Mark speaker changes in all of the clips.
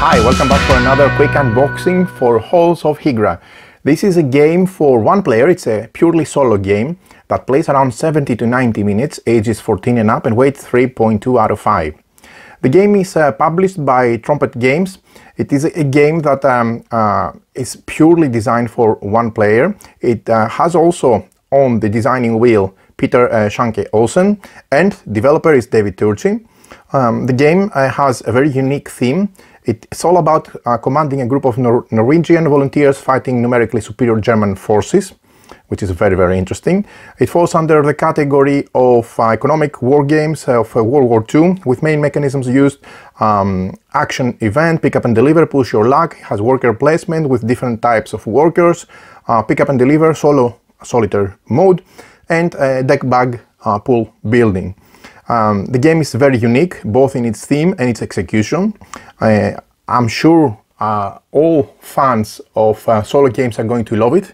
Speaker 1: Hi, welcome back for another quick unboxing for Halls of Hegra. This is a game for one player. It's a purely solo game that plays around 70 to 90 minutes, ages 14 and up, and weight 3.2 out of 5. The game is published by Trumpet Games. It is a game that is purely designed for one player. It has also on the designing wheel Peter Shanke Olsen, and developer is David Turchi. The game has a very unique theme. It's all about commanding a group of Norwegian volunteers fighting numerically superior German forces, which is very, very interesting. It falls under the category of economic war games of World War II, with main mechanisms used action event, pick up and deliver, push your luck. It has worker placement with different types of workers, pick up and deliver, solitaire mode, and deck bag pool building. The game is very unique, both in its theme and its execution. I'm sure all fans of solo games are going to love it.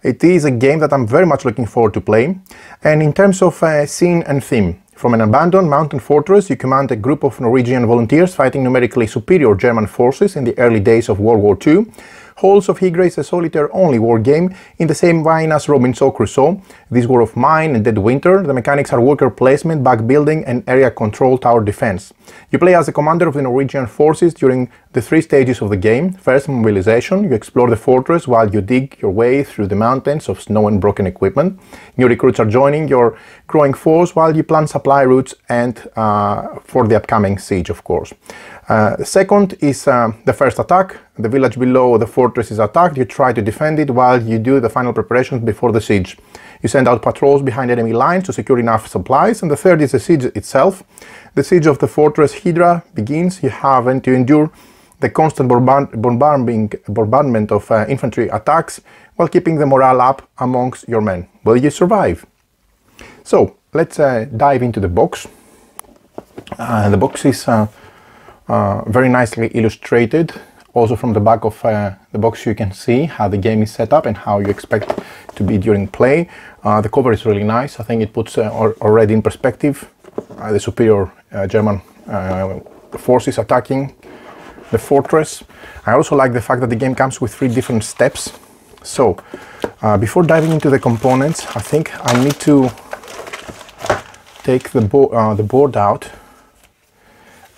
Speaker 1: It is a game that I'm very much looking forward to playing. And in terms of scene and theme, from an abandoned mountain fortress, you command a group of Norwegian volunteers fighting numerically superior German forces in the early days of World War II. Halls of Hegra is a solitaire-only war game in the same vein as Robinson Crusoe. This War of Mine and Dead Winter, the mechanics are worker placement, back building, and area control tower defense. You play as the commander of the Norwegian forces during the 3 stages of the game. First, mobilization. You explore the fortress while you dig your way through the mountains of snow and broken equipment. New recruits are joining your growing force while you plan supply routes and for the upcoming siege, of course. The second is the first attack. The village below the fortress is attacked. You try to defend it while you do the final preparations before the siege. You send out patrols behind enemy lines to secure enough supplies. And the third is the siege itself. The siege of the fortress Hydra begins. You have to endure the constant bombardment of infantry attacks while keeping the morale up amongst your men. Will you survive? So let's dive into the box. The box is very nicely illustrated. Also from the back of the box you can see how the game is set up and how you expect to be during play. The cover is really nice. I think it puts already in perspective the superior German forces attacking the fortress. I also like the fact that the game comes with 3 different steps. So before diving into the components, I think I need to take the board out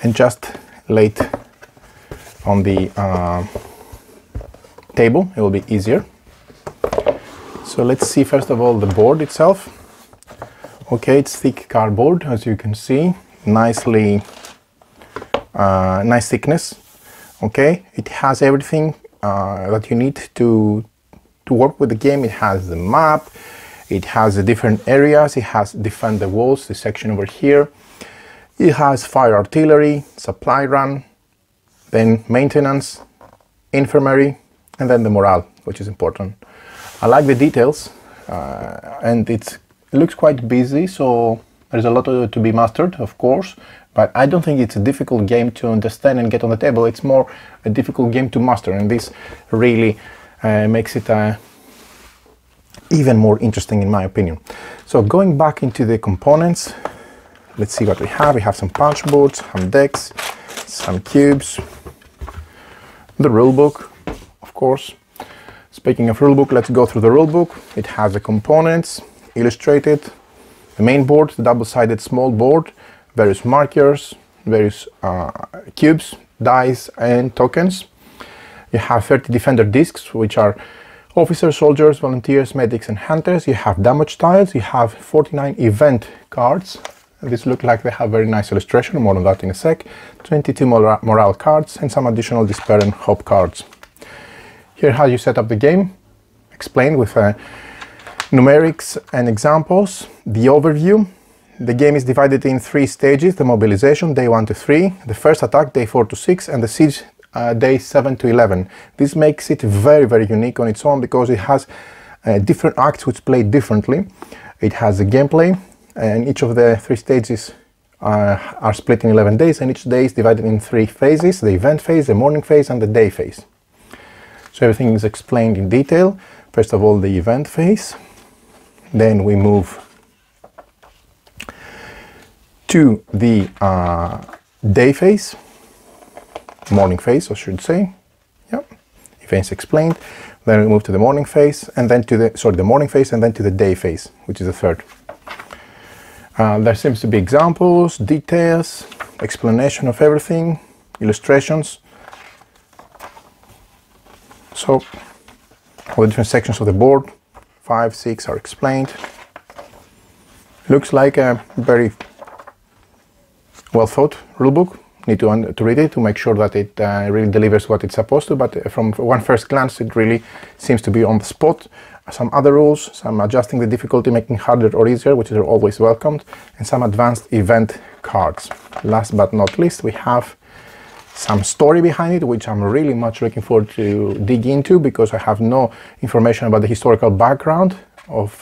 Speaker 1: and just lay it on the table. It will be easier. So let's see first of all the board itself. Okay, it's thick cardboard, as you can see, nice thickness. Okay, it has everything that you need to work with the game. It has the map, it has the different areas, it has defend the walls, this section over here. It has fire artillery, supply run, then maintenance, infirmary, and then the morale, which is important. I like the details, and it looks quite busy, so there's a lot to be mastered, of course, but I don't think it's a difficult game to understand and get on the table. It's more a difficult game to master, and this really makes it even more interesting in my opinion. So going back into the components, let's see what we have. We have some punch boards, some decks, some cubes, the rulebook, of course. Speaking of rulebook, let's go through the rulebook. It has the components illustrated, the main board, the double-sided small board, various markers, various cubes, dice, and tokens. You have 30 defender discs, which are officers, soldiers, volunteers, medics, and hunters. You have damage tiles. You have 49 event cards. These look like they have very nice illustration, more on that in a sec. 22 morale cards and some additional despair and hope cards. Here how you set up the game, explained with numerics and examples. The overview. The game is divided in 3 stages: the mobilization, day 1 to 3, the first attack, day 4 to 6, and the siege, day 7 to 11. This makes it very, very unique on its own because it has different acts which play differently. It has the gameplay, and each of the 3 stages are split in 11 days, and each day is divided in 3 phases: the event phase, the morning phase, and the day phase. So everything is explained in detail. First of all, the event phase. Then we move to the day phase. morning phase, I should say. Yep. Events explained. Then we move to the morning phase, and then to the morning phase, and then to the day phase, which is the third. There seems to be examples, details, explanation of everything, illustrations. So all the different sections of the board, 5, 6 are explained. Looks like a very well thought rulebook. Need to read it to make sure that it really delivers what it's supposed to, but from one first glance it really seems to be on the spot. Some other rules, some adjusting the difficulty, making harder or easier, which are always welcomed, and some advanced event cards. Last but not least, we have some story behind it, which I'm really much looking forward to dig into, because I have no information about the historical background of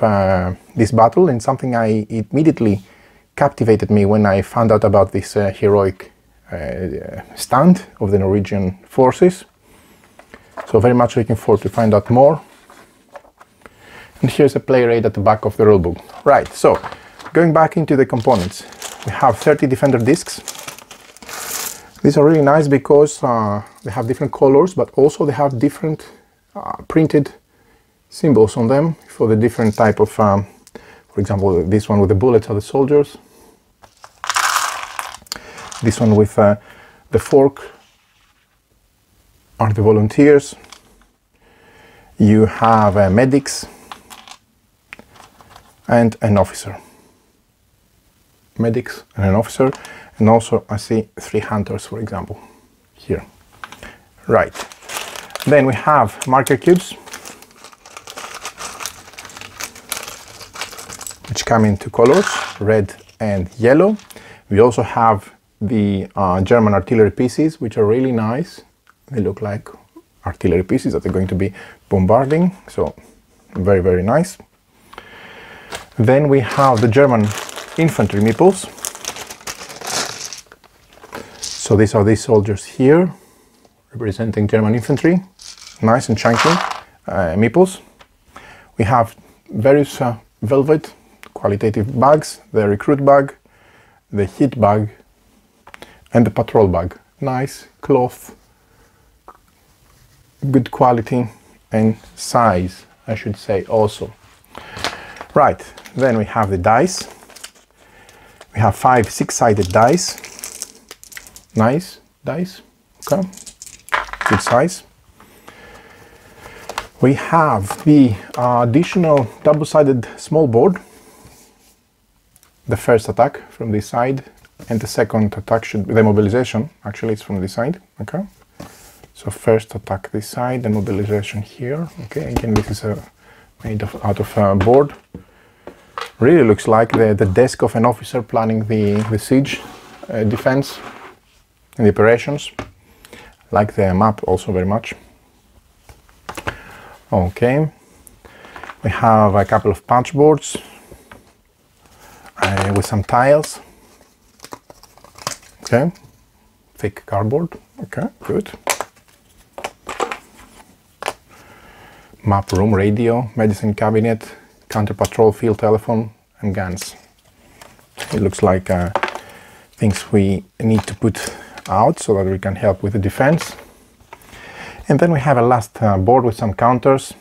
Speaker 1: this battle, and something I immediately captivated me when I found out about this heroic stand of the Norwegian forces. So very much looking forward to find out more. And here's a player aid at the back of the rulebook. Right, so going back into the components, we have 30 defender discs. These are really nice because they have different colors, but also they have different printed symbols on them for the different type of, for example, this one with the bullets are the soldiers. This one with the fork are the volunteers. You have medics and an officer. Medics and an officer, and also I see 3 hunters, for example, here. Right. Then we have marker cubes, which come in 2 colors, red and yellow. We also have the German artillery pieces, which are really nice. They look like artillery pieces that they're going to be bombarding, so very, very nice. Then we have the German infantry meeples. So these are these soldiers here, representing German infantry, nice and chunky meeples. We have various velvet qualitative bags, the recruit bag, the hit bag, and the patrol bag. Nice cloth, good quality and size, I should say also. Right, then we have the dice. We have 5 6-sided dice. Nice dice, okay, good size. We have the additional double-sided small board. The first attack from this side, and the second attack should be the mobilization. Actually, it's from this side. Okay, so first attack this side, and mobilization here. Okay, again, this is made out of board. Really looks like the desk of an officer planning the siege defense and the operations. Like the map also very much. Okay, we have a couple of punch boards with some tiles. Okay, thick cardboard. Okay, good. Map room, radio, medicine cabinet, counter patrol, field telephone, and guns. It looks like things we need to put out so that we can help with the defense. And then we have a last board with some counters.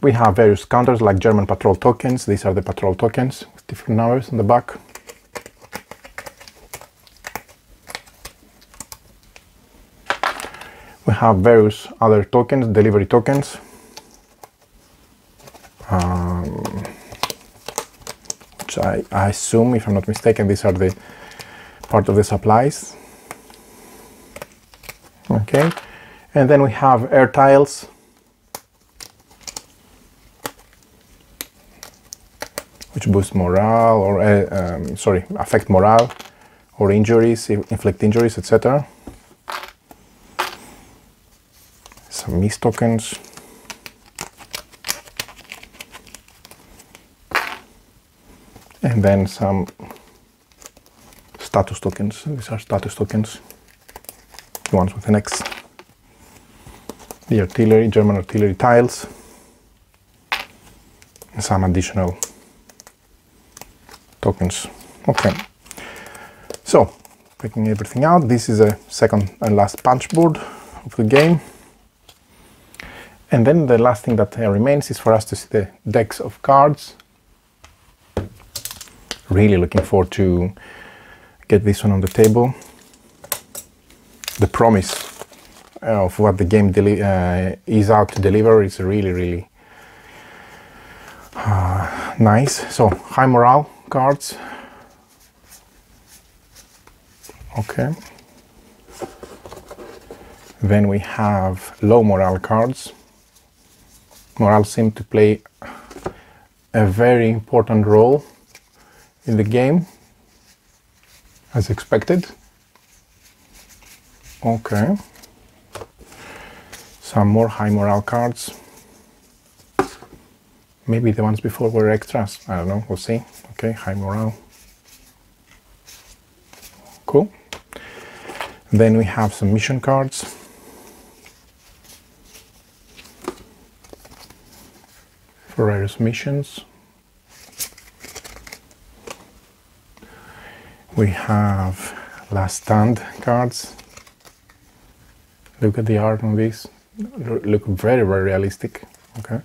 Speaker 1: We have various counters like German patrol tokens. These are the patrol tokens with different numbers on the back. We have various other tokens, delivery tokens. Which I assume, if I'm not mistaken, these are the part of the supplies. Okay, and then we have air tiles, which boost morale or affect morale or injuries, inflict injuries, etc. Some mist tokens. And then some status tokens. These are status tokens, the ones with an X. The artillery, German artillery tiles, and some additional tokens. Okay, so Taking everything out. This is a second and last punch board of the game. And then the last thing that remains is for us to see the decks of cards. Really looking forward to get this one on the table. The promise of what the game is out to deliver is really nice. So high morale cards. Okay. Then we have low morale cards. Morale seems to play a very important role in the game, as expected. Okay. Some more high morale cards. Maybe the ones before were extras. I don't know, we'll see. Okay, high morale. Cool. Then we have some mission cards. For various missions. We have Last Stand cards. Look at the art on these. Look very realistic. Okay.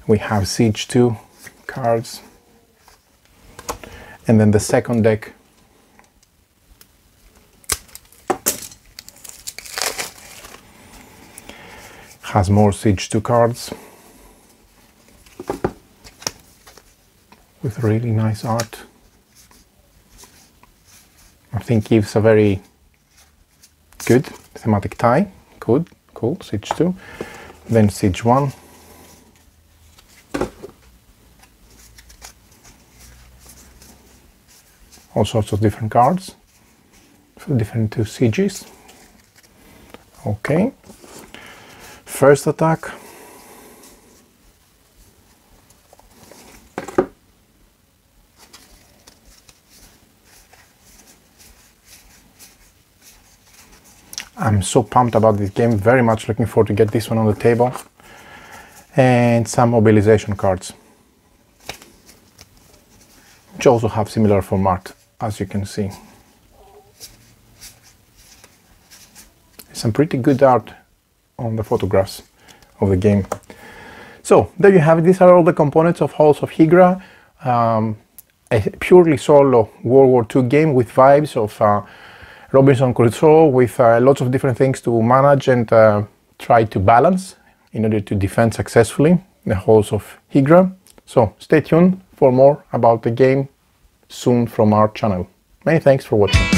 Speaker 1: We have Siege 2 cards. And then the second deck has more Siege 2 cards with really nice art. I think gives a very good thematic tie. Good, cool, Siege 2. Then Siege 1. All sorts of different cards for different two sieges. Okay. First attack. I'm so pumped about this game, very much looking forward to get this one on the table. And some mobilization cards, which also have similar form art, as you can see. Some pretty good art on the photographs of the game. So there you have it. These are all the components of Halls of Hegra, a purely solo World War II game with vibes of Robinson Crusoe, with lots of different things to manage and try to balance in order to defend successfully the Halls of Hegra. So stay tuned for more about the game soon from our channel. Many thanks for watching.